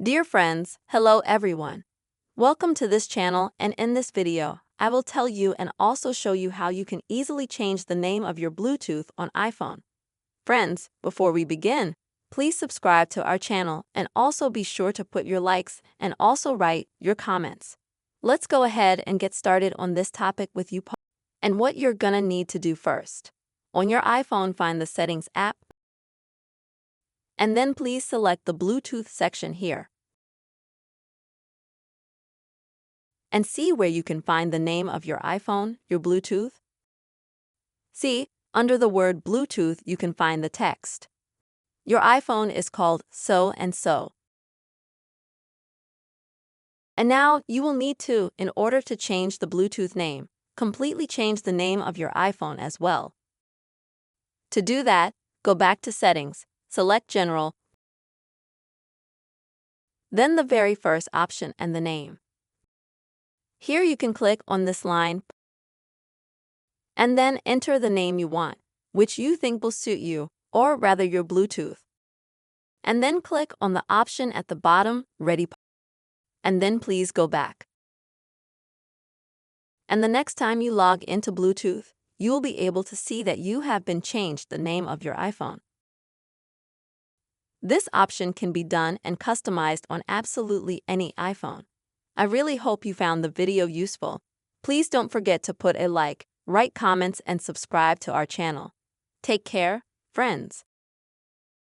Dear friends, hello everyone. Welcome to this channel, and in this video, I will tell you and also show you how you can easily change the name of your Bluetooth on iPhone. Friends, before we begin, please subscribe to our channel and also be sure to put your likes and also write your comments. Let's go ahead and get started on this topic with you. And what you're gonna need to do first. On your iPhone, find the Settings app, and then please select the Bluetooth section here. And see where you can find the name of your iPhone, your Bluetooth. See, under the word Bluetooth, you can find the text. Your iPhone is called so and so. And now you will need to, in order to change the Bluetooth name, completely change the name of your iPhone as well. To do that, go back to Settings, select General, then the very first option and the name. Here you can click on this line and then enter the name you want, which you think will suit you, or rather your Bluetooth. And then click on the option at the bottom, Ready, and then please go back. And the next time you log into Bluetooth, you will be able to see that you have been changed the name of your iPhone. This option can be done and customized on absolutely any iPhone. I really hope you found the video useful. Please don't forget to put a like, write comments, and subscribe to our channel. Take care, friends.